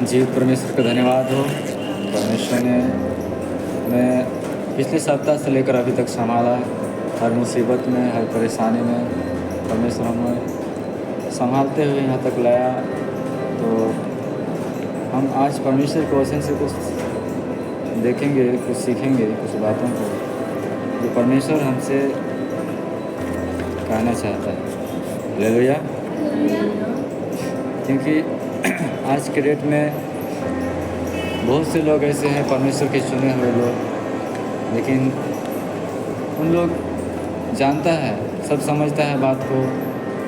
जी, परमेश्वर का धन्यवाद हो। परमेश्वर ने हमें पिछले सप्ताह से लेकर अभी तक सँभाला। हर मुसीबत में, हर परेशानी में परमेश्वर हमें सँभालते हुए यहाँ तक लाया। तो हम आज परमेश्वर के वचन से कुछ देखेंगे, कुछ सीखेंगे, कुछ बातों को जो परमेश्वर हमसे कहना चाहता है। हालेलुया। क्योंकि आज के डेट में बहुत से लोग ऐसे हैं परमेश्वर के चुने हुए लोग, लेकिन उन लोग जानता है, सब समझता है बात को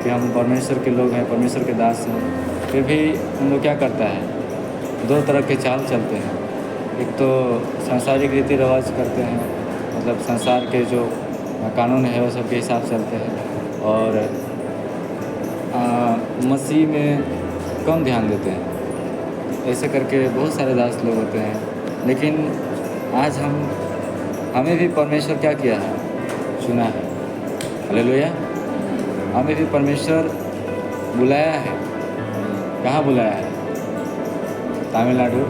कि हम परमेश्वर के लोग हैं, परमेश्वर के दास हैं, फिर भी उन लोग क्या करता है, दो तरह के चाल चलते हैं। एक तो सांसारिक रीति रिवाज करते हैं, मतलब संसार के जो कानून है वो सब के हिसाब से चलते हैं, और मसीह में कम ध्यान देते हैं। ऐसे करके बहुत सारे दास लोग होते हैं। लेकिन आज हमें भी परमेश्वर क्या किया है, चुना है। हालेलुया। हमें भी परमेश्वर बुलाया है। कहाँ बुलाया है? तमिलनाडु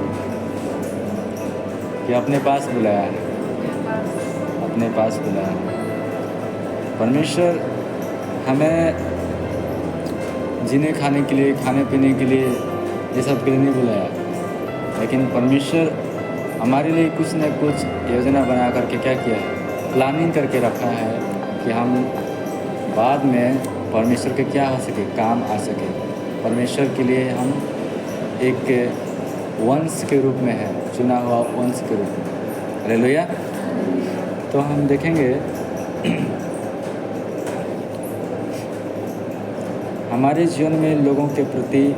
कि अपने पास बुलाया है? अपने पास बुलाया है। परमेश्वर हमें जीने खाने के लिए, खाने पीने के लिए, ये सब के लिए नहीं बुलाया, लेकिन परमेश्वर हमारे लिए कुछ न कुछ योजना बना करके क्या किया है, प्लानिंग करके रखा है कि हम बाद में परमेश्वर के क्या हो सके, काम आ सके। परमेश्वर के लिए हम एक वंश के रूप में है, चुना हुआ वंश के रूप में। हालेलुया। तो हम देखेंगे हमारे जीवन में लोगों के प्रति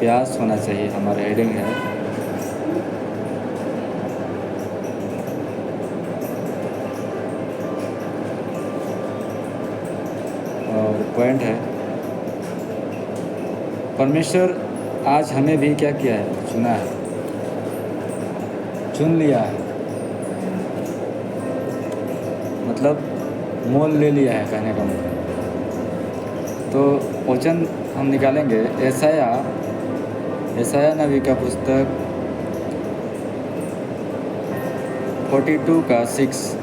प्यास होना चाहिए। हमारा हेडिंग है और पॉइंट है, परमेश्वर आज हमें भी क्या किया है, चुना है, चुन लिया है, मतलब मोल ले लिया है, कहने का मतलब। तो वचन हम निकालेंगे यशायाह नबी का पुस्तक 42 का 6।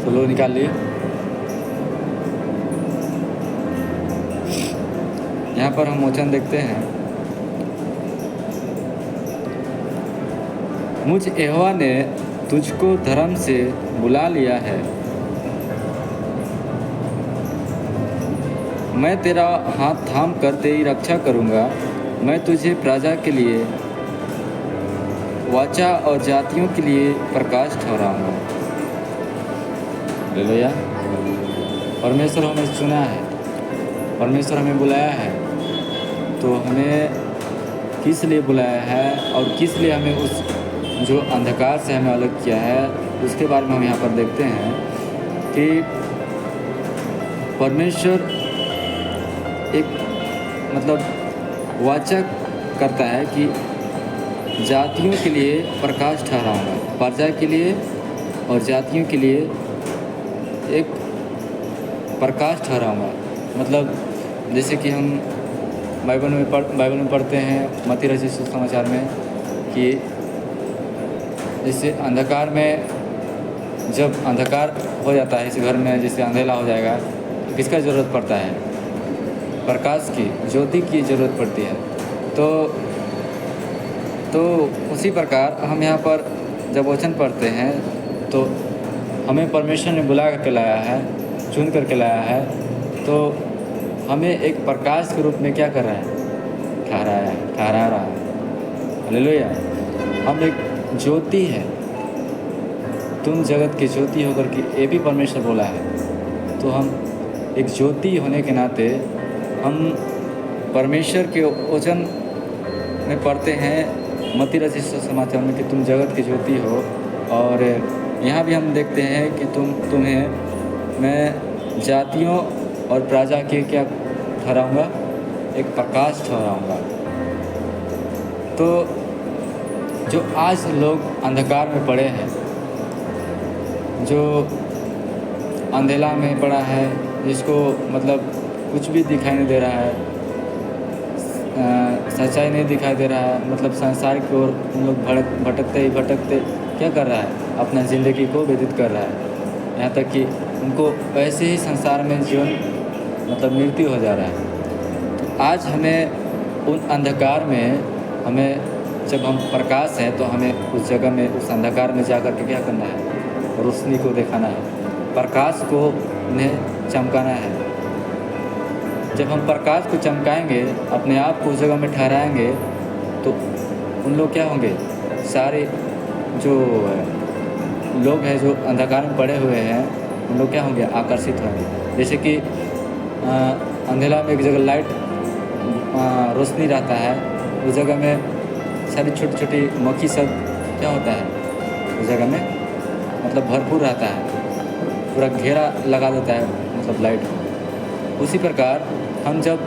चलो निकाल लिए। यहाँ पर हम वचन देखते हैं, मुझ यहोवा ने तुझको धर्म से बुला लिया है, मैं तेरा हाथ थाम कर तेरी रक्षा करूँगा, मैं तुझे प्रजा के लिए, वाचा और जातियों के लिए प्रकाश ठहराऊँगा। हालेलुया। परमेश्वर हमें चुना है, परमेश्वर हमें बुलाया है। तो हमें किस लिए बुलाया है और किस लिए हमें उस जो अंधकार से हमें अलग किया है, उसके बारे में हम यहाँ पर देखते हैं कि परमेश्वर एक मतलब वाचा करता है कि जातियों के लिए प्रकाश ठहराऊँगा, प्रजा के लिए और जातियों के लिए एक प्रकाश ठहराऊँगा। मतलब जैसे कि हम बाइबल में पढ़ते हैं, मत्ती रचित सुसमाचार में, कि जैसे अंधकार में, जब अंधकार हो जाता है इस घर में, जैसे अंधेला हो जाएगा, तो किसका ज़रूरत पड़ता है? प्रकाश की, ज्योति की ज़रूरत पड़ती है। तो उसी प्रकार हम यहाँ पर जब वचन पढ़ते हैं तो हमें परमेश्वर ने बुला करके लाया है, चुन करके लाया है, तो हमें एक प्रकाश के रूप में क्या कर रहा है, ठहरा रहा है। हालेलुया। हम एक ज्योति है, तुम जगत की ज्योति होकर के, ये भी परमेश्वर बोला है। तो हम एक ज्योति होने के नाते हम परमेश्वर के वचन में पढ़ते हैं मत्ती रचित समाचार में कि तुम जगत की ज्योति हो। और यहाँ भी हम देखते हैं कि तुम्हें मैं जातियों और प्रजा के क्या ठहराऊँगा, एक प्रकाश ठहराऊँगा। तो जो आज लोग अंधकार में पड़े हैं, जो अंधेला में पड़ा है, जिसको मतलब कुछ भी दिखाई नहीं दे रहा है, सच्चाई नहीं दिखाई दे रहा है, मतलब संसार की ओर उन लोग भटकते क्या कर रहा है, अपना ज़िंदगी को व्यतीत कर रहा है। यहाँ तक कि उनको वैसे ही संसार में जीवन मतलब मृत्यु हो जा रहा है। तो आज हमें उन अंधकार में, हमें जब हम प्रकाश हैं तो हमें उस जगह में, उस अंधकार में जा कर के क्या करना है, रोशनी को दिखाना है, प्रकाश को उन्हें चमकाना है। जब हम प्रकाश को चमकाएंगे, अपने आप को उस जगह में ठहराएंगे, तो उन लोग क्या होंगे, सारे जो लोग हैं जो अंधकार में पड़े हुए हैं, उन लोग क्या होंगे, आकर्षित होंगे। जैसे कि अंधेला में एक जगह लाइट रोशनी रहता है, उस जगह में सारी छोटी छोटी मक्खी सब क्या होता है, उस जगह में मतलब भरपूर रहता है, पूरा घेरा लगा देता है मतलब लाइट को। उसी प्रकार हम जब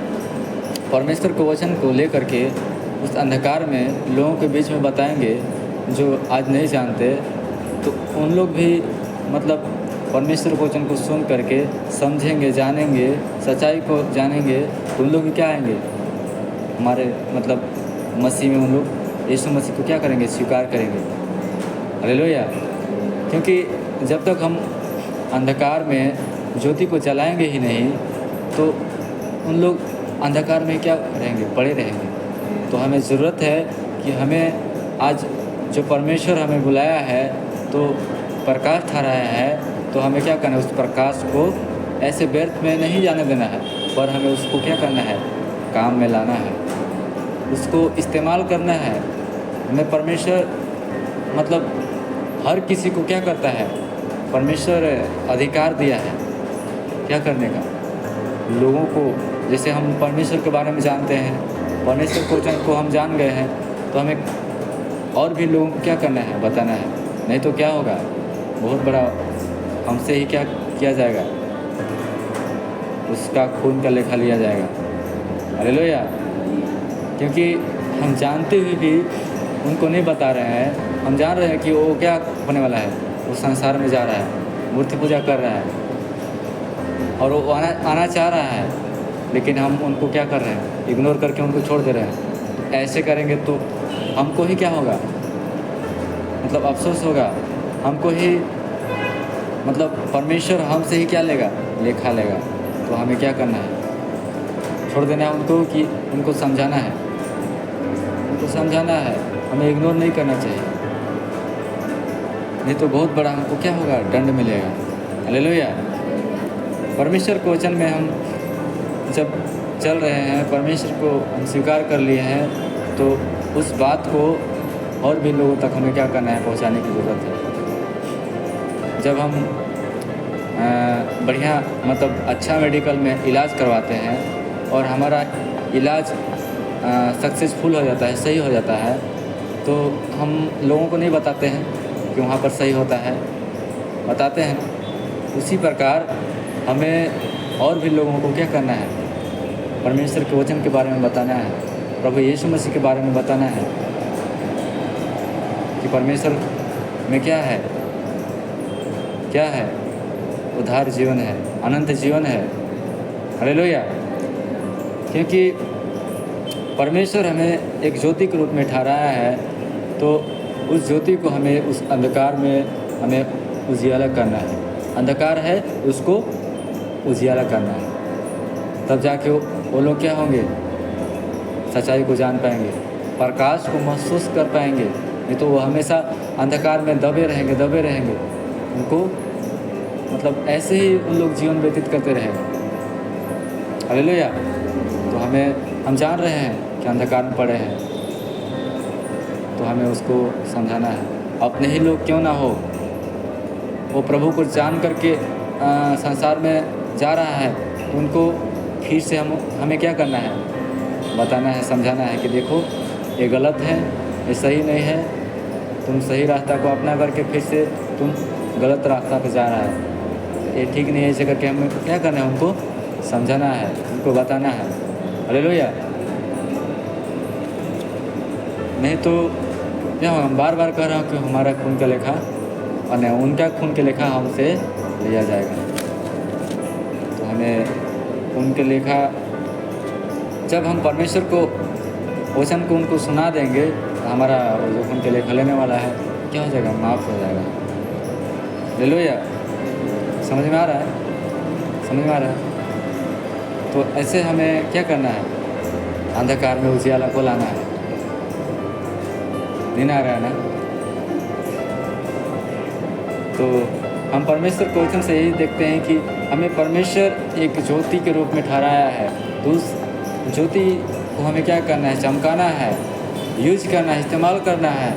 परमेश्वर के वचन को लेकर के उस अंधकार में लोगों के बीच में बताएंगे जो आज नहीं जानते, तो उन लोग भी मतलब परमेश्वर के वचन को सुन करके समझेंगे, जानेंगे, सच्चाई को जानेंगे, तो उन लोग भी क्या आएंगे, हमारे मतलब मसीह में उन लोग यीशु मसीह को क्या करेंगे, स्वीकार करेंगे। हालेलुया। क्योंकि जब तक हम अंधकार में ज्योति को जलाएंगे ही नहीं, तो उन लोग अंधकार में क्या रहेंगे, पड़े रहेंगे। तो हमें ज़रूरत है कि हमें आज जो परमेश्वर हमें बुलाया है, तो प्रकाश ठहराया है, तो हमें क्या करना है, उस प्रकाश को ऐसे व्यर्थ में नहीं जाने देना है, पर हमें उसको क्या करना है, काम में लाना है, उसको इस्तेमाल करना है। हमें परमेश्वर मतलब हर किसी को क्या करता है, परमेश्वर अधिकार दिया है क्या करने का, लोगों को। जैसे हम परमेश्वर के बारे में जानते हैं, परमेश्वर के वचन को हम जान गए हैं, तो हमें और भी लोगों को क्या करना है, बताना है। नहीं तो क्या होगा, बहुत बड़ा हमसे ही क्या किया जाएगा, उसका खून का लेखा लिया जाएगा। हालेलुया। क्योंकि हम जानते हुए भी उनको नहीं बता रहे हैं। हम जान रहे हैं कि वो क्या होने वाला है, वो संसार में जा रहा है, मूर्ति पूजा कर रहा है, और वो आना चाह रहा है, लेकिन हम उनको क्या कर रहे हैं, इग्नोर करके उनको छोड़ दे रहे हैं। ऐसे करेंगे तो हमको ही क्या होगा, मतलब अफसोस होगा, हमको ही मतलब परमेश्वर हमसे ही क्या लेगा, लेखा लेगा। तो हमें क्या करना है, छोड़ देना है उनको, कि उनको समझाना है, उनको समझाना है, हमें इग्नोर नहीं करना चाहिए, नहीं तो बहुत बड़ा हमको क्या होगा, दंड मिलेगा। हालेलुया। परमेश्वर के वचन में हम जब चल रहे हैं, परमेश्वर को हम स्वीकार कर लिए हैं, तो उस बात को और भी लोगों तक हमें क्या करना है, पहुंचाने की ज़रूरत है। जब हम बढ़िया मतलब अच्छा मेडिकल में इलाज करवाते हैं और हमारा इलाज सक्सेसफुल हो जाता है, सही हो जाता है, तो हम लोगों को नहीं बताते हैं कि वहाँ पर सही होता है, बताते हैं। उसी प्रकार हमें और भी लोगों को क्या करना है, परमेश्वर के वचन के बारे में बताना है, प्रभु यीशु मसीह के बारे में बताना है कि परमेश्वर में क्या है, क्या है, उद्धार जीवन है, अनंत जीवन है। हालेलुया। क्योंकि परमेश्वर हमें एक ज्योति के रूप में ठहराया है, तो उस ज्योति को हमें उस अंधकार में हमें उजियाला करना है। अंधकार है, उसको उजियाला करना है, तब जाके वो लोग क्या होंगे, सच्चाई को जान पाएंगे, प्रकाश को महसूस कर पाएंगे। नहीं तो वो हमेशा अंधकार में दबे रहेंगे, उनको मतलब ऐसे ही उन लोग जीवन व्यतीत करते रहेंगे। हालेलुया। तो हम जान रहे हैं कि अंधकार में पड़े हैं, तो हमें उसको समझाना है। अपने ही लोग क्यों ना हो, वो प्रभु को जान करके संसार में जा रहा है, तो उनको फिर से हमें क्या करना है, बताना है, समझाना है कि देखो ये गलत है, ये सही नहीं है, तुम सही रास्ता को अपना करके फिर से तुम गलत रास्ता पे जा रहा है, ये ठीक नहीं है। ऐसे करके हमें क्या करना है, उनको समझाना है, उनको बताना है। हालेलुया। नहीं तो क्या होगा, हम बार बार कह रहा हूँ कि हमारा खून का लेखा और नहीं, उनका खून के लेखा हमसे लिया जाएगा। तो हमें उनके लेखा, जब हम परमेश्वर को वचन को उनको सुना देंगे तो हमारा जो खून के लेखा लेने वाला है क्या हो जाएगा, माफ़ हो जाएगा। हालेलुया। समझ में आ रहा है? समझ में आ रहा है? तो ऐसे हमें क्या करना है, अंधकार में उजियाला को लाना है। नहीं आ रहा है ना? तो हम परमेश्वर के वचन से यही देखते हैं कि हमें परमेश्वर एक ज्योति के रूप में ठहराया है। तो उस ज्योति को हमें क्या करना है, चमकाना है, यूज करना है, इस्तेमाल करना है।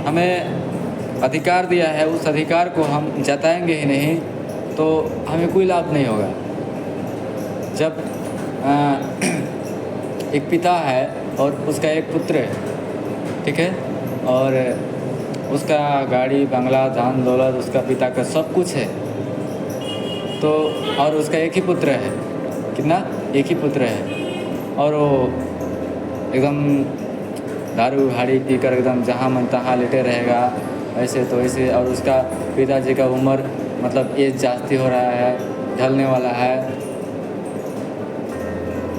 हमें अधिकार दिया है, उस अधिकार को हम जताएंगे ही नहीं तो हमें कोई लाभ नहीं होगा। जब एक पिता है और उसका एक पुत्र है, ठीक है, और उसका गाड़ी बंगला धन दौलत उसका पिता का सब कुछ है, तो और उसका एक ही पुत्र है, कितना, एक ही पुत्र है, और वो एकदम दारू हाड़ी पीकर एकदम जहाँ मन तहाँ लेटे रहेगा, ऐसे तो ऐसे। और उसका पिताजी का उम्र मतलब एज जास्ती हो रहा है, ढलने वाला है,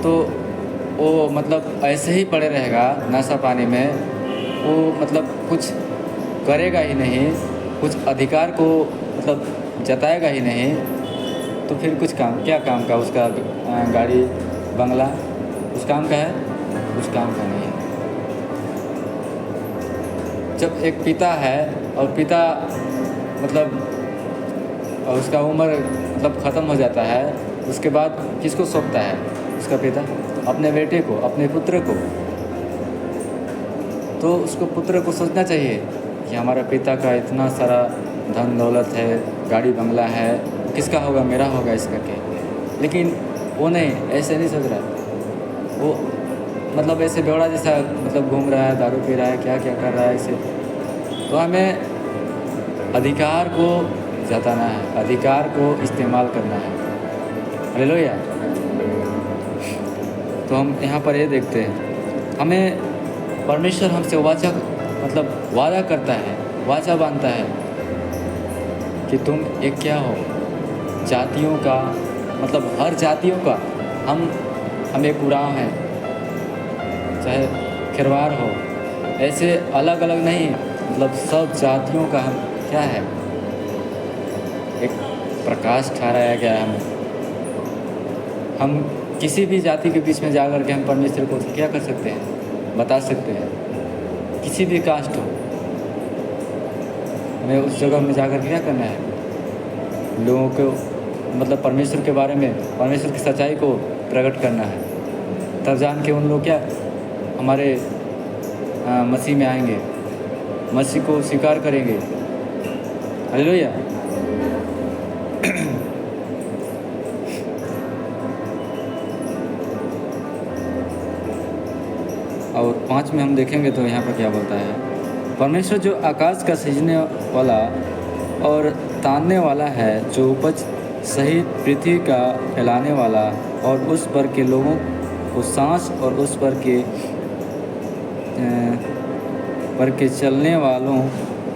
तो वो मतलब ऐसे ही पड़े रहेगा नशा पानी में, वो मतलब कुछ करेगा ही नहीं, कुछ अधिकार को मतलब जताएगा ही नहीं, तो फिर कुछ काम, क्या काम का उसका गाड़ी बंगला उस काम का है, कुछ काम का नहीं है। जब एक पिता है और पिता मतलब और उसका उम्र मतलब ख़त्म हो जाता है, उसके बाद किसको सौंपता है उसका पिता, अपने बेटे को, अपने पुत्र को। तो उसको पुत्र को सोचना चाहिए कि हमारा पिता का इतना सारा धन दौलत है, गाड़ी बंगला है, किसका होगा, मेरा होगा इस करके। लेकिन वो नहीं, ऐसे नहीं सोच रहा, वो मतलब ऐसे बेवड़ा जैसा मतलब घूम रहा है, दारू पी रहा है, क्या क्या कर रहा है ऐसे। तो हमें अधिकार को जताना है, अधिकार को इस्तेमाल करना है। हालेलुया। तो हम यहाँ पर ये देखते हैं, हमें परमेश्वर हमसे वाचा मतलब वादा करता है, वाचा बांधता है कि तुम एक क्या हो, जातियों का मतलब हर जातियों का हम एक उड़ाव हैं, चाहे खिरवार हो, ऐसे अलग अलग नहीं, मतलब सब जातियों का हम क्या है, एक प्रकाश ठहराया गया है हमें। हम किसी भी जाति के बीच में जाकर के हम परमेश्वर को क्या कर सकते हैं, बता सकते हैं। किसी भी कास्ट हो, हमें उस जगह में जाकर के क्या करना है, लोगों को मतलब परमेश्वर के बारे में, परमेश्वर की सच्चाई को प्रकट करना है। तब जान के उन लोग क्या हमारे मसीह में आएंगे, मसीह को स्वीकार करेंगे। हालेलुया। और 5 में हम देखेंगे तो यहाँ पर क्या बोलता है, परमेश्वर जो आकाश का सृजने वाला और तानने वाला है, जो उपज सहित पृथ्वी का फैलाने वाला और उस पर के लोगों को सांस और उस पर के चलने वालों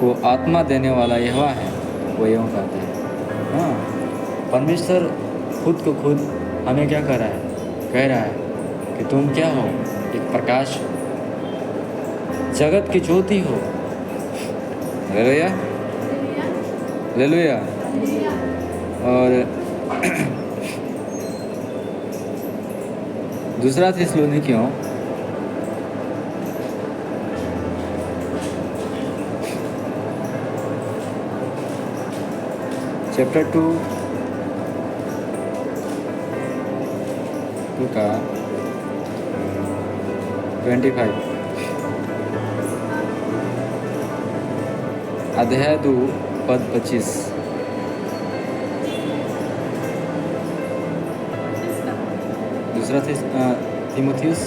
को आत्मा देने वाला यहोवा है, वो यूँ कहता है। हाँ, परमेश्वर खुद को खुद हमें क्या कह रहा है कि तुम क्या हो, एक प्रकाश, जगत की ज्योति हो। Hallelujah, hallelujah. और दूसरा थिस्सलुनीकियों चैप्टर 2 का 25, अध्याय 2 पद 25। दूसरा थिमुथियुस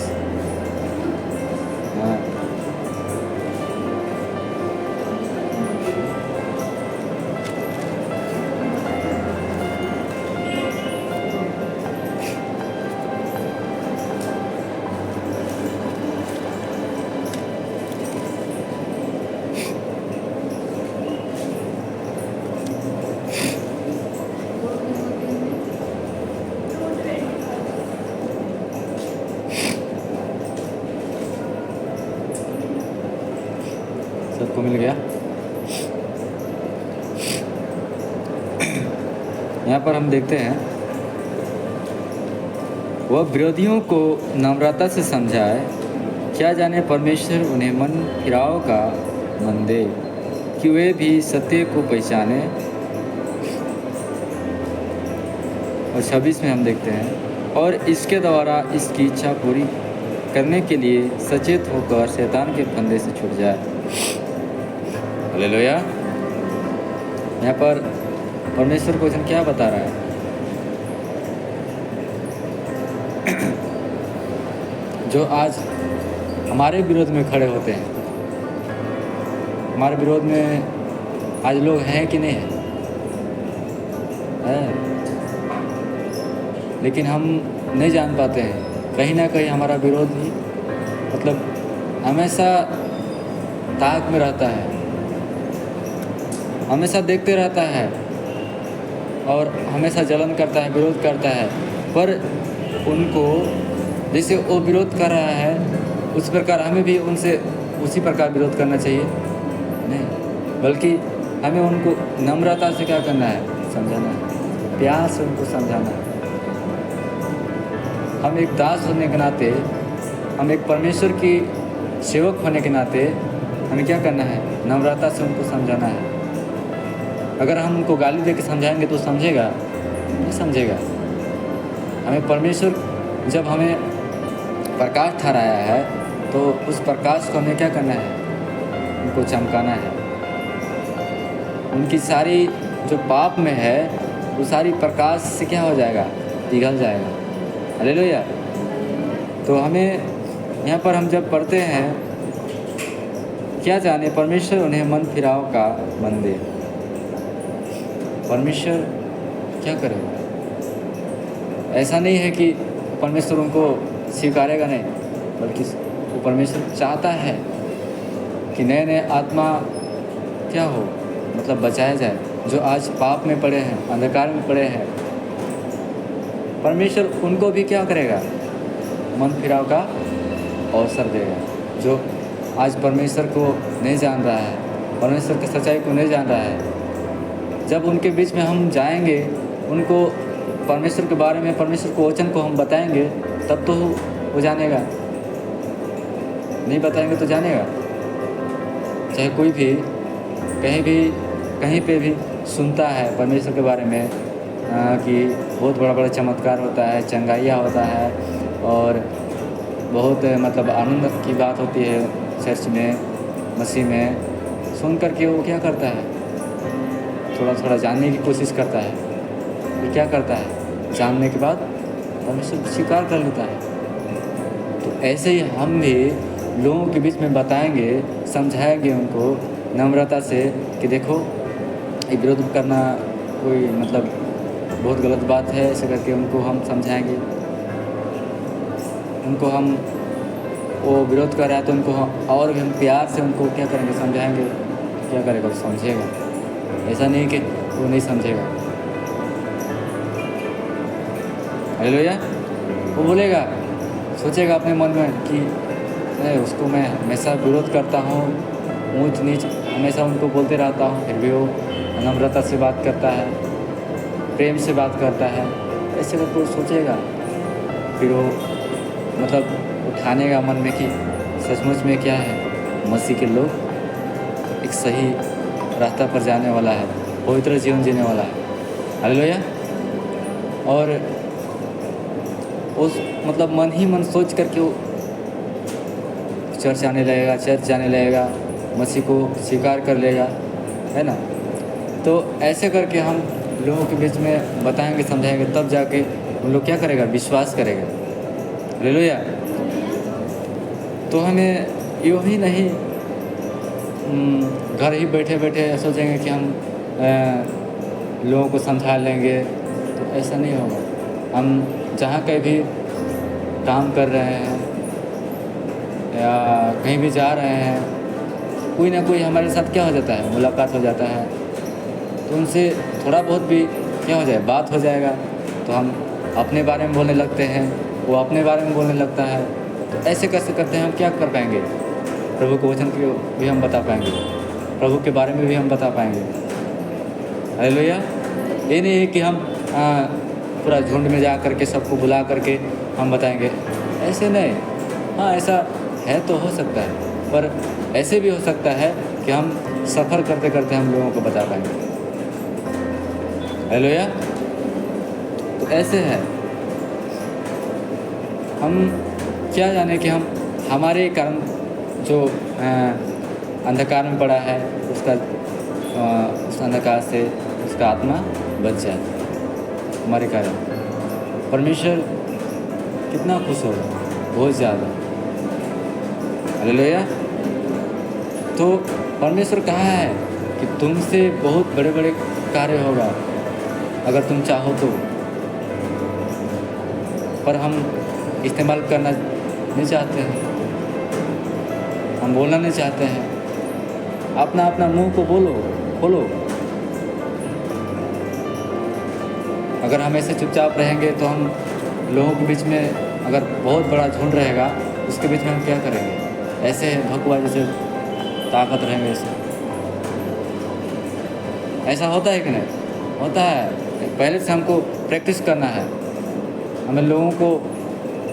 सबको मिल गया। यहाँ पर हम देखते हैं, वह विरोधियों को नम्रता से समझाए, क्या जाने परमेश्वर उन्हें मन फिराव का मन दे कि वे भी सत्य को पहचाने। और 26 में हम देखते हैं, और इसके द्वारा इसकी इच्छा पूरी करने के लिए सचेत होकर शैतान के फंदे से छूट जाए। हालेलुया। यहाँ पर परमेश्वर को वचन क्या बता रहा है? जो आज हमारे विरोध में खड़े होते हैं, हमारे विरोध में आज लोग हैं कि नहीं है? लेकिन हम नहीं जान पाते हैं, कहीं ना कहीं हमारा विरोध ही मतलब हमेशा ताक में रहता है, हमेशा देखते रहता है और हमेशा जलन करता है, विरोध करता है। पर उनको जैसे वो विरोध कर रहा है उस प्रकार हमें भी उनसे उसी प्रकार विरोध करना चाहिए नहीं, बल्कि हमें उनको नम्रता से क्या करना है? समझाना है, प्यार से उनको समझाना है। हम एक दास होने के नाते, हम एक परमेश्वर की सेवक होने के नाते हमें क्या करना है? नम्रता से उनको समझाना है। अगर हम उनको गाली दे के समझाएंगे तो समझेगा? नहीं समझेगा। हमें परमेश्वर जब हमें प्रकाश ठहराया है तो उस प्रकाश को हमें क्या करना है? उनको चमकाना है। उनकी सारी जो पाप में है वो सारी प्रकाश से क्या हो जाएगा? पिघल जाएगा। हालेलुया। तो हमें यहाँ पर हम जब पढ़ते हैं, क्या जाने परमेश्वर उन्हें मन फिराव का मन दे। परमेश्वर क्या करेगा? ऐसा नहीं है कि परमेश्वर उनको स्वीकारेगा नहीं, बल्कि वो परमेश्वर चाहता है कि नए नए आत्मा क्या हो, मतलब बचाया जाए। जो आज पाप में पड़े हैं, अंधकार में पड़े हैं, परमेश्वर उनको भी क्या करेगा? मन फिराव का अवसर देगा। जो आज परमेश्वर को नहीं जान रहा है, परमेश्वर की सच्चाई को नहीं जान रहा है, जब उनके बीच में हम जाएंगे, उनको परमेश्वर के बारे में, परमेश्वर को वचन को हम बताएंगे, तब तो वो जानेगा। नहीं बताएंगे तो जानेगा? चाहे कोई भी कहीं पे भी सुनता है परमेश्वर के बारे में कि बहुत बड़ा बड़ा चमत्कार होता है, चंगाइयाँ होता है और बहुत मतलब आनंद की बात होती है चर्च में, मसीह में, सुन करके वो क्या करता है? थोड़ा थोड़ा जानने की कोशिश करता है। फिर क्या करता है? जानने के बाद परमेश्वर स्वीकार कर लेता है। तो ऐसे ही हम भी लोगों के बीच में बताएंगे, समझाएंगे उनको नम्रता से कि देखो ये विरोध करना कोई मतलब बहुत गलत बात है। ऐसे करके उनको हम समझाएंगे। उनको हम वो विरोध कर रहा है तो उनको और भी हम प्यार से उनको क्या करेंगे? समझाएंगे। क्या करेगा? वो समझेगा। ऐसा नहीं कि वो नहीं समझेगा। हालेलुया। वो बोलेगा, सोचेगा अपने मन में कि उसको मैं हमेशा विरोध करता हूँ, ऊंच नीच हमेशा उनको बोलते रहता हूँ, फिर भी वो नम्रता से बात करता है, प्रेम से बात करता है। ऐसे करके वो सोचेगा, फिर वो मतलब उठानेगा मन में कि सचमुच में क्या है, मसीह के लोग एक सही रास्ता पर जाने वाला है, पवित्र जीवन जीने वाला है। हालेलुया। और उस मतलब मन ही मन सोच करके वो चर्च जाने लगेगा, मसीह को स्वीकार कर लेगा, है ना। तो ऐसे करके हम लोगों के बीच में बताएंगे, समझाएंगे, तब जाके उन लोग क्या करेगा? विश्वास करेगा। हालेलुया। तो हमें यूँ ही नहीं घर ही बैठे बैठे सोचेंगे कि हम लोगों को समझा लेंगे, तो ऐसा नहीं होगा। हम जहाँ कहीं भी काम कर रहे हैं या कहीं भी जा रहे हैं, कोई ना कोई हमारे साथ क्या हो जाता है? मुलाकात हो जाता है। तो उनसे थोड़ा बहुत भी क्या हो जाए? बात हो जाएगा। तो हम अपने बारे में बोलने लगते हैं, वो अपने बारे में बोलने लगता है। तो ऐसे कैसे करते हैं हम क्या कर पाएंगे? प्रभु के वचन को भी हम बता पाएंगे? प्रभु के बारे में भी हम बता पाएंगे। हालेलुया। ये नहीं है कि हम पूरा झुंड में जा करके सबको बुला करके हम बताएंगे, ऐसे नहीं। हाँ, ऐसा है तो हो सकता है, पर ऐसे भी हो सकता है कि हम सफ़र करते करते हम लोगों को बता पाएंगे। हालेलुया। तो ऐसे है, हम क्या जाने कि हम हमारे कारण जो अंधकार में पड़ा है उसका उस अंधकार से उसका आत्मा बच जाए। हमारे कारण परमेश्वर कितना खुश होगा, बहुत ज़्यादा। हालेलुया। तो परमेश्वर कहा है कि तुमसे बहुत बड़े बड़े कार्य होगा अगर तुम चाहो तो, पर हम इस्तेमाल करना नहीं चाहते हैं, हम बोलना नहीं चाहते हैं। अपना अपना मुंह को खोलो। अगर हम ऐसे चुपचाप रहेंगे तो हम लोगों के बीच में, अगर बहुत बड़ा झुंड रहेगा उसके बीच में हम क्या करेंगे? ऐसे भगवा जैसे ताकत रहेंगे ऐसे। ऐसा होता है कि नहीं? होता है। पहले से हमको प्रैक्टिस करना है। हमें लोगों को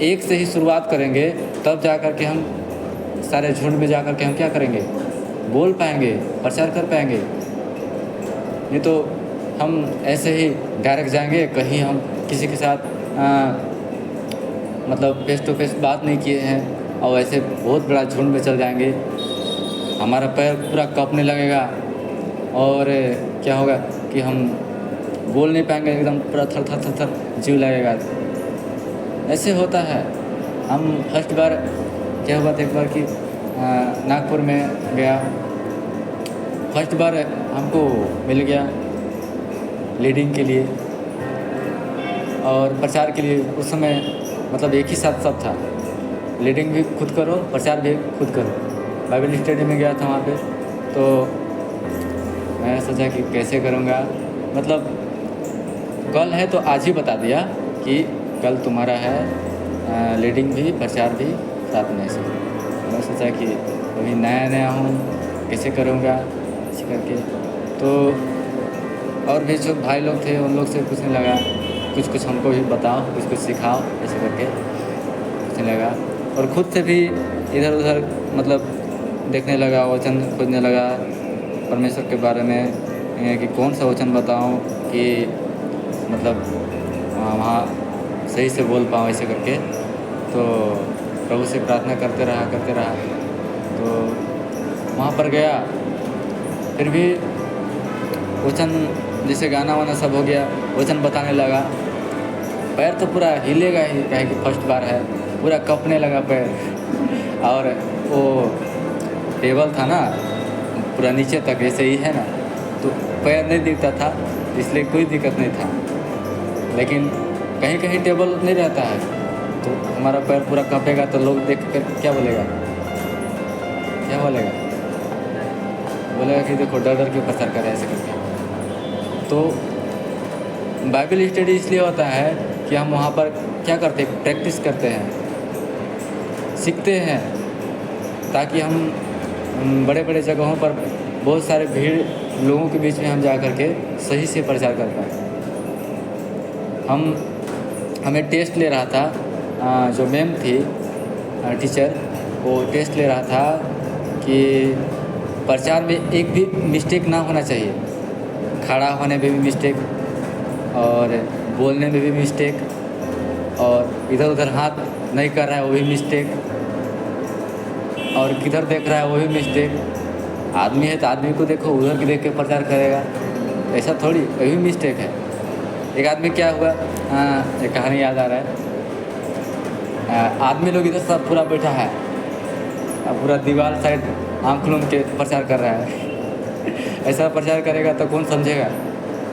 एक से ही शुरुआत करेंगे, तब जा कर के हम सारे झुंड में जा कर के हम क्या करेंगे? बोल पाएंगे, प्रचार कर पाएंगे। नहीं तो हम ऐसे ही डायरेक्ट जाएंगे, कहीं हम किसी के साथ मतलब फेस टू फेस बात नहीं किए हैं और ऐसे बहुत बड़ा झुंड में चल जाएंगे, हमारा पैर पूरा कांपने लगेगा और क्या होगा कि हम बोल नहीं पाएंगे, एकदम पूरा थर थर जीव लगेगा। ऐसे होता है। हम फर्स्ट बार क्या हुआ था, एक बार कि नागपुर में गया, फर्स्ट बार हमको मिल गया लीडिंग के लिए और प्रचार के लिए। उस समय मतलब एक ही साथ सब था, लीडिंग भी खुद करो, प्रचार भी खुद करो। बाइबल स्टडी में गया था वहाँ पे, तो मैं सोचा कि कैसे करूँगा, मतलब कल है तो आज ही बता दिया कि कल तुम्हारा है लीडिंग भी प्रचार भी साथ में से। मैं सोचा कि अभी नया हूँ, कैसे करूँगा ऐसे करके। तो और भी जो भाई लोग थे उन लोग से पूछने लगा, कुछ हमको भी बताओ, कुछ सिखाओ, ऐसे करके पूछने लगा। और खुद से भी इधर उधर मतलब देखने लगा, वचन खोजने लगा परमेश्वर के बारे में कि कौन सा वचन बताऊं कि मतलब वहाँ सही से बोल पाऊँ, ऐसे करके। तो प्रभु से प्रार्थना करते रहा। तो वहाँ पर गया, फिर भी वचन जैसे गाना वाना सब हो गया, वचन बताने लगा। पैर तो पूरा हिलेगा ही, कहे कि फर्स्ट बार है, पूरा कँपने लगा पैर। और वो टेबल था ना पूरा नीचे तक ऐसे ही है ना, तो पैर नहीं दिखता था, इसलिए कोई दिक्कत नहीं था। लेकिन कहीं कहीं टेबल नहीं रहता है तो हमारा पैर पूरा कांपेगा, तो लोग देख कर क्या बोलेगा कि देखो डर के प्रचार कर ऐसे करके। तो बाइबल स्टडी इसलिए होता है कि हम वहाँ पर क्या करते हैं, प्रैक्टिस करते हैं, सीखते हैं, ताकि हम बड़े बड़े जगहों पर बहुत सारे भीड़ लोगों के बीच में हम जा कर के सही से प्रचार कर पाएँ। हमें टेस्ट ले रहा था, जो मैम थी टीचर, वो टेस्ट ले रहा था कि प्रचार में एक भी मिस्टेक ना होना चाहिए, खड़ा होने में भी मिस्टेक और बोलने में भी मिस्टेक, और इधर उधर हाथ नहीं कर रहा है वो भी मिस्टेक, और किधर देख रहा है वो भी मिस्टेक। आदमी है तो आदमी को देखो, उधर की देख के प्रचार करेगा, ऐसा थोड़ी, वही मिस्टेक है। एक आदमी क्या हुआ, एक कहानी याद आ रहा है। आदमी लोग इधर सब पूरा बैठा है, पूरा दीवार साइड आँख लूम के प्रचार कर रहा है। ऐसा प्रचार करेगा तो कौन समझेगा?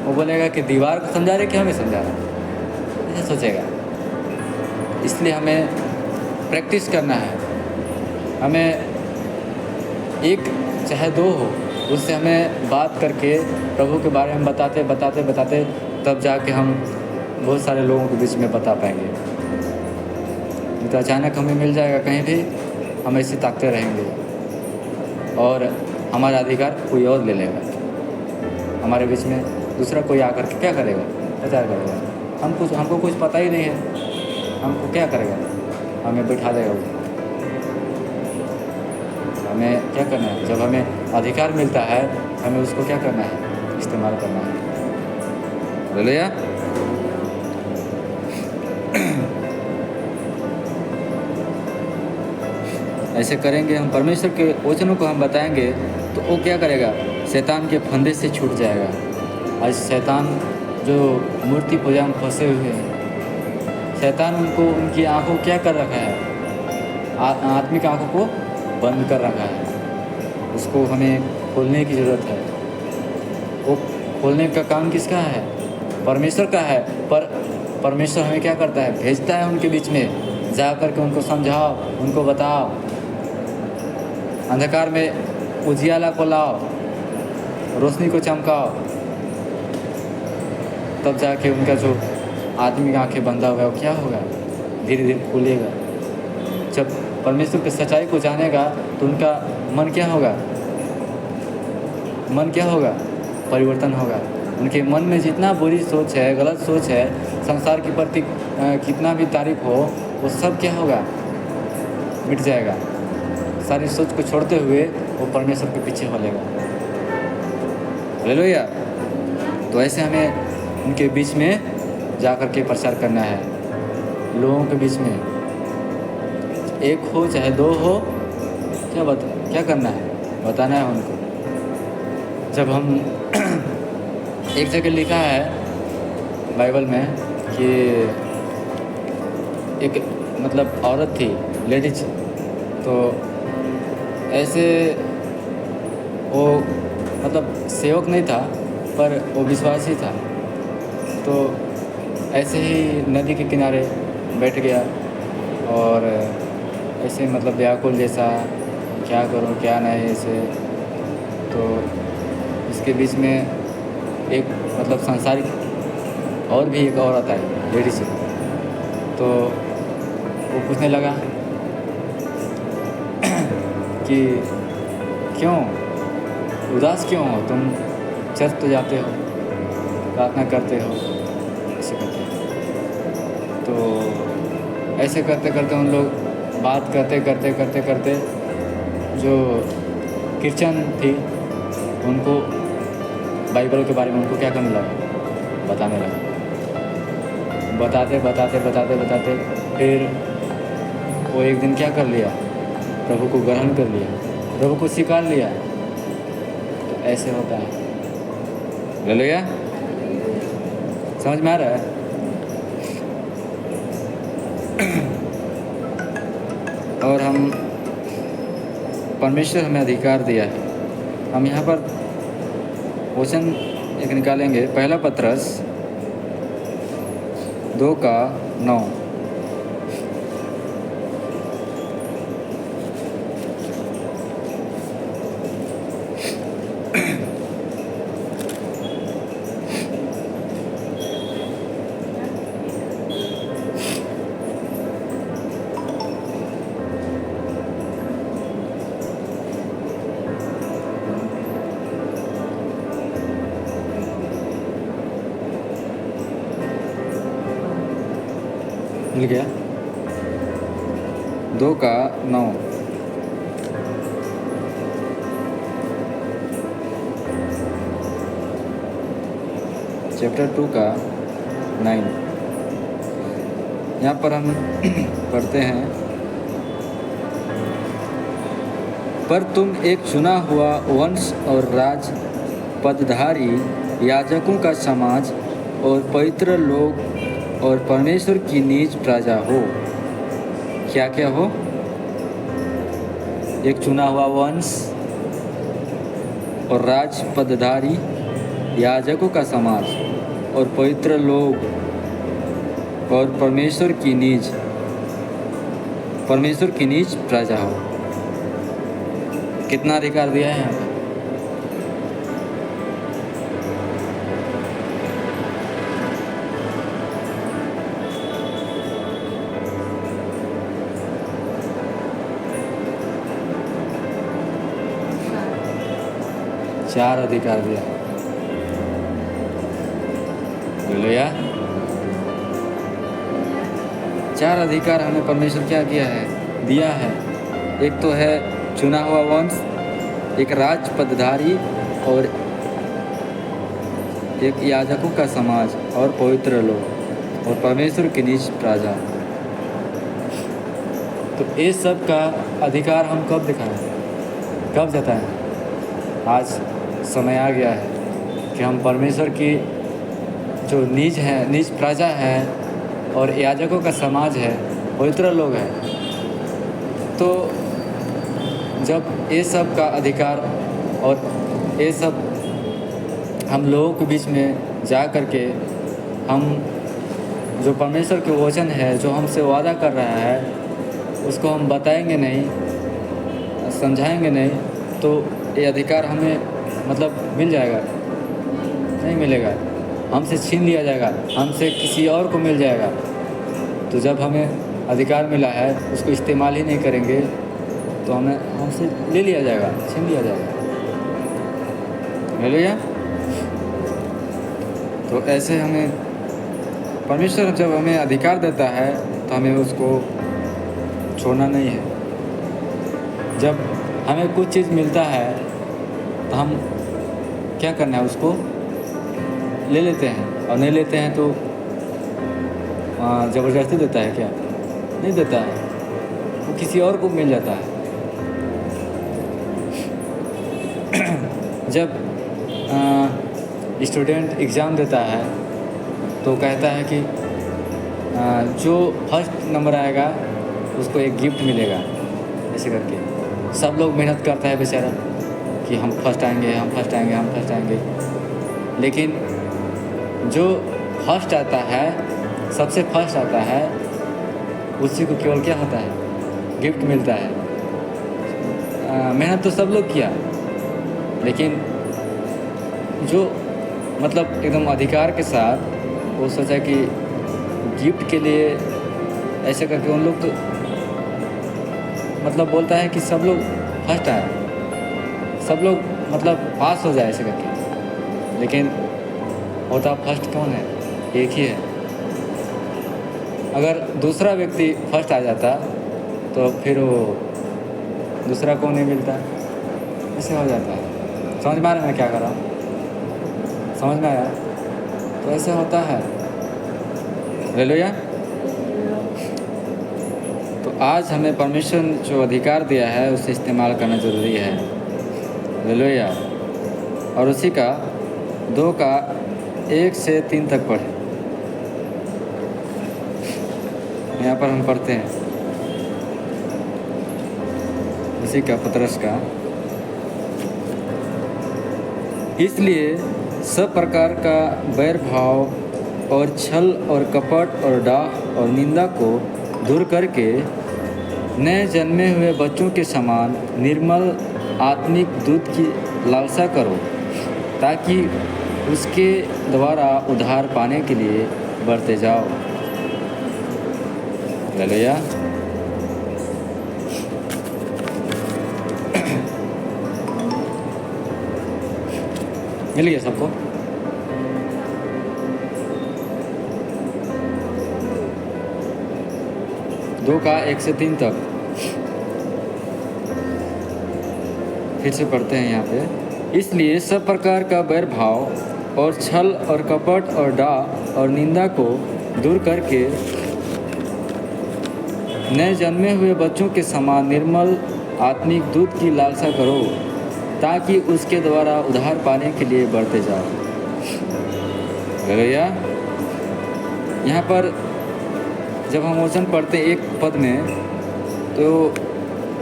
वो बोलेगा कि दीवार को समझा रहे कि हमें समझा रहे, ऐसा सोचेगा। इसलिए हमें प्रैक्टिस करना है। हमें एक चाहे दो हो, उससे हमें बात करके प्रभु के बारे में बताते तब जाके हम बहुत सारे लोगों के बीच में बता पाएंगे। तो अचानक हमें मिल जाएगा कहीं भी, हम ऐसे ताकते रहेंगे। और हमारा अधिकार कोई और ले लेगा। हमारे बीच में दूसरा कोई आकर के क्या करेगा, प्रचार करेगा। हमको कुछ पता ही नहीं है, हमको क्या करेगा, हमें बिठा देगा वो। हमें क्या करना है, जब हमें अधिकार मिलता है हमें उसको क्या करना है, इस्तेमाल करना है। हालेलुया। ऐसे करेंगे हम, परमेश्वर के वचनों को हम बताएंगे तो वो क्या करेगा, शैतान के फंदे से छूट जाएगा। आज शैतान जो मूर्ति पूजा में फंसे हुए हैं, शैतान उनकी आंखों को क्या कर रखा है, आत्मिक आंखों को बंद कर रखा है। उसको हमें खोलने की ज़रूरत है। वो खोलने का काम किसका है, परमेश्वर का है। पर परमेश्वर हमें क्या करता है, भेजता है उनके बीच में, जा कर के उनको समझाओ, उनको बताओ, अंधकार में उजियाला को लाओ, रोशनी को चमकाओ, तब जाके उनका जो आत्मिक आंखें बंधा हुआ है वो क्या होगा, धीरे धीरे खुलेगा। जब परमेश्वर की सच्चाई को जानेगा तो उनका मन क्या होगा, परिवर्तन होगा। उनके मन में जितना बुरी सोच है, गलत सोच है, संसार के प्रति कितना भी तारीफ हो, वो सब क्या होगा, मिट जाएगा। सारी सोच को छोड़ते हुए वो परमेश्वर के पीछे चलेगा। हालेलुया। तो ऐसे हमें उनके बीच में जा कर के प्रचार करना है, लोगों के बीच में, एक हो चाहे दो हो, क्या करना है, बताना है उनको। जब हम एक जगह लिखा है बाइबल में कि एक मतलब औरत थी, लेडीज, तो ऐसे वो मतलब सेवक नहीं था पर वो विश्वासी था। तो ऐसे ही नदी के किनारे बैठ गया और ऐसे मतलब व्याकुल जैसा, क्या करूं क्या नहीं ऐसे। तो इसके बीच में एक मतलब सांसारिक और भी एक औरत आई, लेडीज। तो वो पूछने लगा कि क्यों उदास क्यों हो, तुम चर्च तो जाते हो, प्रार्थना करते हो, ऐसे करते हो। तो ऐसे करते करते उन लोग बात करते जो क्रिश्चियन थी उनको बाइबल के बारे में उनको क्या करने लगा, बताने लगा। बताते फिर वो एक दिन क्या कर लिया, प्रभु को ग्रहण कर लिया, प्रभु को स्वीकार लिया। तो ऐसे होता है। हालेलुया। समझ में आ रहा है? और हम परमेश्वर हमें अधिकार दिया है। हम यहाँ पर वचन एक निकालेंगे, पहला पत्रस 2:9। मिल गया? 2:9। चैप्टर 2:9। यहाँ पर हम पढ़ते हैं, पर तुम एक चुना हुआ वंश और राज पदधारी याजकों का समाज और पवित्र लोग और परमेश्वर की निज प्रजा हो। क्या क्या हो? एक चुना हुआ वंश और राज पदधारी याजकों का समाज और पवित्र लोग और परमेश्वर की निज प्रजा हो। कितना अधिकार दिया है यहाँ पे? 4 अधिकार दिया। हालेलुया। 4 अधिकार हमें परमेश्वर क्या किया है, दिया है। एक तो है चुना हुआ वंश, एक राज पदधारी, और एक याजकों का समाज, और पवित्र लोग, और परमेश्वर की निज प्रजा। तो ये सब का अधिकार हम कब दिखाएं, कब जताएं? आज समय आ गया है कि हम परमेश्वर की जो निज है, निज प्रजा है, और याजकों का समाज है, पवित्र लोग हैं, तो जब ये सब का अधिकार और ये सब हम लोगों के बीच में जा कर के हम जो परमेश्वर के वचन है, जो हमसे वादा कर रहा है, उसको हम बताएंगे नहीं, समझाएंगे नहीं, तो ये अधिकार हमें मतलब मिल जाएगा? नहीं मिलेगा, हमसे छीन लिया जाएगा, हमसे किसी और को मिल जाएगा। तो जब हमें अधिकार मिला है, उसको इस्तेमाल ही नहीं करेंगे तो हमसे ले लिया जाएगा, छीन लिया जाएगा। हालेलुया। तो ऐसे हमें परमेश्वर जब हमें अधिकार देता है तो हमें उसको छोड़ना नहीं है। जब हमें कुछ चीज़ मिलता है तो हम क्या करना है, उसको ले लेते हैं, और नहीं लेते हैं तो ज़बरदस्ती देता है क्या? नहीं देता है, वो किसी और को मिल जाता है। जब स्टूडेंट एग्ज़ाम देता है तो कहता है कि जो फर्स्ट नंबर आएगा उसको एक गिफ्ट मिलेगा, ऐसे करके सब लोग मेहनत करता है बेचारा कि हम फर्स्ट आएंगे, हम फर्स्ट आएंगे, हम फर्स्ट आएंगे। लेकिन जो फर्स्ट आता है, सबसे फर्स्ट आता है, उसी को केवल क्या होता है, गिफ्ट मिलता है। मेहनत तो सब लोग किया, लेकिन जो मतलब एकदम अधिकार के साथ वो सोचा कि गिफ्ट के लिए ऐसे करके उन लोग तो मतलब बोलता है कि सब लोग फर्स्ट आए, सब लोग मतलब पास हो जाए ऐसे करके। लेकिन होता फर्स्ट कौन है? एक ही है। अगर दूसरा व्यक्ति फर्स्ट आ जाता तो फिर वो दूसरा को नहीं मिलता, ऐसे हो जाता है। समझ में आ रहा है मैं क्या कर रहा हूँ? समझ में आया? तो ऐसे होता है। हालेलुया। तो आज हमें परमेश्वर ने जो अधिकार दिया है उसे इस्तेमाल करना ज़रूरी है। हालेलुया। और उसी का 2 का 1 से 3 तक पढ़े। यहाँ पर हम पढ़ते हैं उसी का पतरस का, इसलिए सब प्रकार का बैर भाव और छल और कपट और डाह और निंदा को दूर करके नए जन्मे हुए बच्चों के समान निर्मल आत्मिक दूध की लालसा करो, ताकि उसके द्वारा उद्धार पाने के लिए बढ़ते जाओ। हालेलुया। मिल गया सबको? दो का 1 से 3 तक फिर से पढ़ते हैं यहाँ पे। इसलिए सब प्रकार का बैर भाव और छल और कपट और डाह और निंदा को दूर करके नए जन्मे हुए बच्चों के समान निर्मल आत्मिक दूध की लालसा करो, ताकि उसके द्वारा उद्धार पाने के लिए बढ़ते जाओ। हालेलुया। यहाँ पर जब हम वचन पढ़ते एक पद में, तो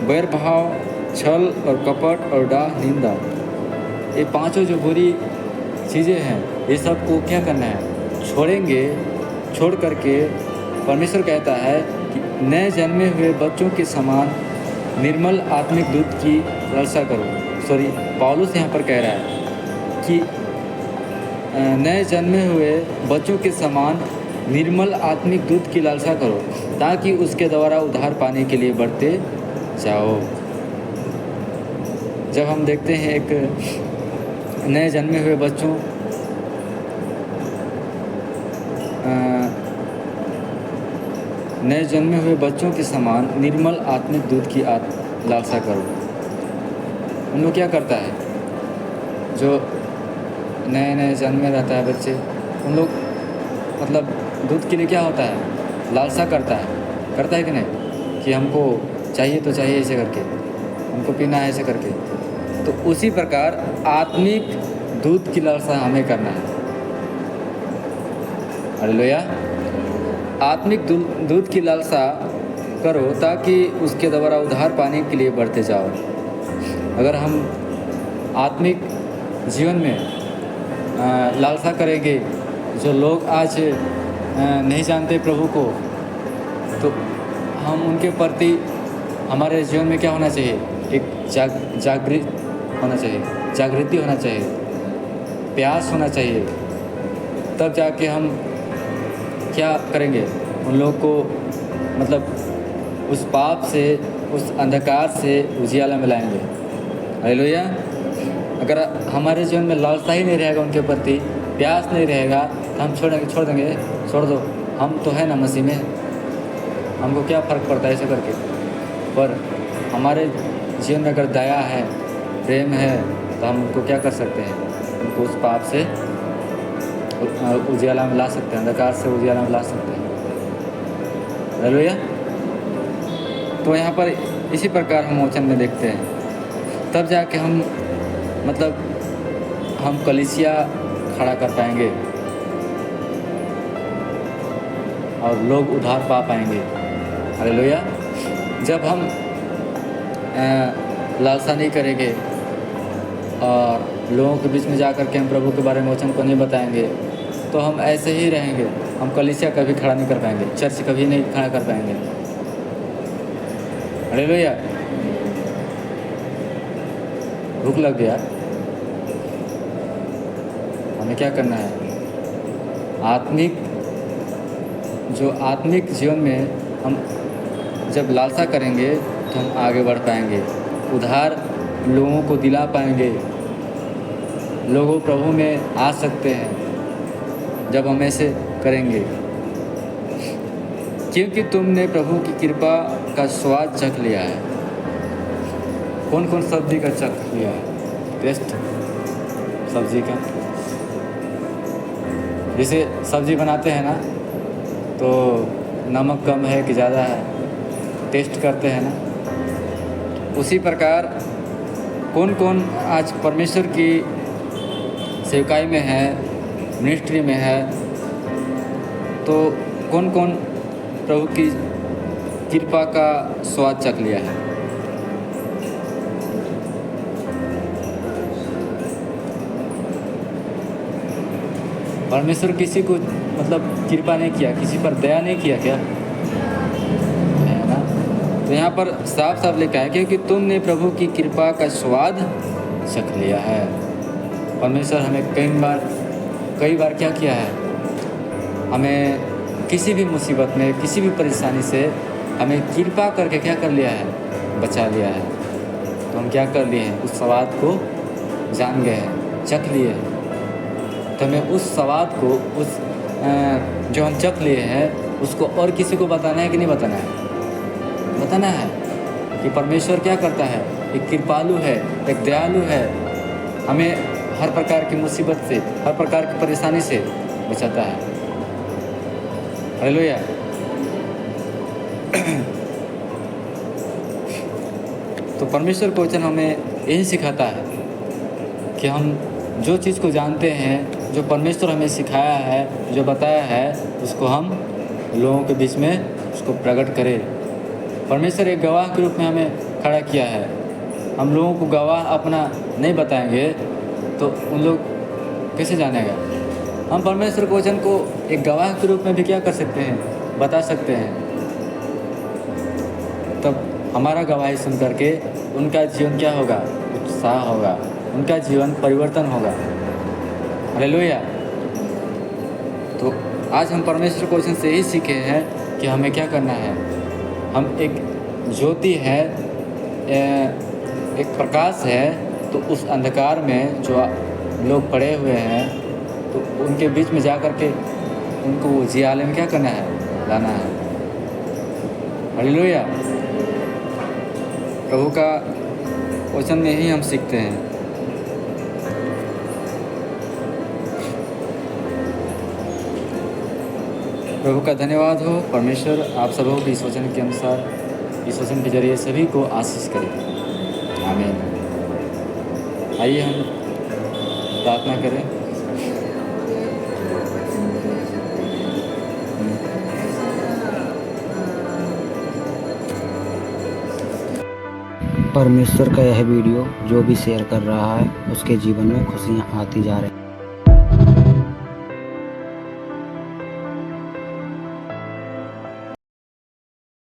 बैर भाव, छल और कपट और डाह निंदा, ये पांचों जो बुरी चीज़ें हैं, ये सब को क्या करना है? छोड़ेंगे। छोड़ करके परमेश्वर कहता है कि नए जन्मे हुए बच्चों के समान निर्मल आत्मिक दूध की लालसा करो। सॉरी, पौलुस यहाँ पर कह रहा है कि नए जन्मे हुए बच्चों के समान निर्मल आत्मिक दूध की लालसा करो, ताकि उसके द्वारा उद्धार पाने के लिए बढ़ते जाओ। जब हम देखते हैं एक नए जन्मे हुए बच्चों नए जन्मे हुए बच्चों के समान निर्मल आत्मिक दूध की लालसा करो। उन लोग क्या करता है, जो नए नए जन्मे रहता है बच्चे, उन लोग मतलब दूध के लिए क्या होता है, लालसा करता है कि नहीं, कि हमको चाहिए तो चाहिए ऐसे करके, हमको पीना है ऐसे करके। तो उसी प्रकार आत्मिक दूध की लालसा हमें करना है। हालेलुया। आत्मिक दूध की लालसा करो ताकि उसके द्वारा उद्धार पाने के लिए बढ़ते जाओ। अगर हम आत्मिक जीवन में लालसा करेंगे, जो लोग आज नहीं जानते प्रभु को, तो हम उनके प्रति हमारे जीवन में क्या होना चाहिए, एक जागृति होना चाहिए, प्यास होना चाहिए। तब जाके हम क्या करेंगे, उन लोगों को मतलब उस पाप से, उस अंधकार से उजियाला में लाएंगे। हालेलुया। अगर हमारे जीवन में लालसा ही नहीं रहेगा, उनके प्रति प्यास नहीं रहेगा, तो हम छोड़ दो, हम तो है ना मसीह में, हमको क्या फ़र्क पड़ता है ऐसे करके। पर हमारे जीवन में अगर दया है, प्रेम है, तो हम उनको क्या कर सकते हैं, उनको उस पाप से उजियाला में ला सकते हैं, अंधकार से उजियाला में ला सकते हैं। हालेलुया। तो यहाँ पर इसी प्रकार हम वचन में देखते हैं, तब जाके हम मतलब हम कलीसिया खड़ा कर पाएंगे और लोग उद्धार पा पाएंगे। हालेलुया। जब हम लालसा नहीं करेंगे और लोगों के बीच में जाकर के हम प्रभु के बारे में वचन को नहीं बताएंगे, तो हम ऐसे ही रहेंगे। हम कलीसिया कभी खड़ा नहीं कर पाएंगे, चर्च कभी नहीं खड़ा कर पाएंगे। हालेलुया। भूख लग गया, हमें क्या करना है, आत्मिक जीवन में हम जब लालसा करेंगे तो हम आगे बढ़ पाएंगे, उद्धार लोगों को दिला पाएंगे, लोगों प्रभु में आ सकते हैं जब हम ऐसे करेंगे। क्योंकि तुमने प्रभु की कृपा का स्वाद चख लिया है। कौन कौन सब्जी का चख लिया है, टेस्ट सब्जी का। जैसे सब्जी बनाते हैं ना, तो नमक कम है कि ज़्यादा है, टेस्ट करते हैं ना। उसी प्रकार कौन कौन आज परमेश्वर की सेवकाई में है, मिनिस्ट्री में है, तो कौन कौन प्रभु की कृपा का स्वाद चख लिया है। परमेश्वर किसी को मतलब कृपा नहीं किया, किसी पर दया नहीं किया क्या, है ना। तो यहाँ पर साफ साफ लिखा है, क्योंकि तुमने प्रभु की कृपा का स्वाद चख लिया है। परमेश्वर हमें कई बार क्या किया है, हमें किसी भी मुसीबत में, किसी भी परेशानी से हमें कृपा करके क्या कर लिया है, बचा लिया है। तो हम क्या कर लिए हैं, उस स्वाद को जान गए हैं, चख लिए हैं। तो हमें उस स्वाद को, उस जो हम चख लिए हैं, उसको और किसी को बताना है कि नहीं बताना है, बताना है कि परमेश्वर क्या करता है, एक कृपालु है, एक दयालु है, हमें हर प्रकार की मुसीबत से, हर प्रकार की परेशानी से बचाता है। हालेलुया। तो परमेश्वर का वचन हमें यही सिखाता है कि हम जो चीज़ को जानते हैं, जो परमेश्वर हमें सिखाया है, जो बताया है, उसको हम लोगों के बीच में उसको प्रकट करें। परमेश्वर एक गवाह के रूप में हमें खड़ा किया है। हम लोगों को गवाह अपना नहीं बताएंगे तो उन लोग कैसे जानेगा। हम परमेश्वर के वचन को एक गवाह के रूप में भी क्या कर सकते हैं, बता सकते हैं। तब हमारा गवाही सुन करके उनका जीवन क्या होगा, उत्साह होगा, उनका जीवन परिवर्तन होगा। हालेलुया। तो आज हम परमेश्वर के वचन से यही सीखे हैं कि हमें क्या करना है। हम एक ज्योति है, एक प्रकाश है, तो उस अंधकार में जो लोग पड़े हुए हैं, तो उनके बीच में जा कर के उनको जियाले में क्या करना है, लाना है। हालेलुया। प्रभु का वचन में ही हम सीखते हैं। प्रभु का धन्यवाद हो। परमेश्वर आप सबों को इस वचन के अनुसार, इस वचन के जरिए सभी को आशीष करें। आमीन। आइए हम प्रार्थना करें। परमेश्वर का यह वीडियो जो भी शेयर कर रहा है उसके जीवन में खुशियाँ आती जा रही हैं।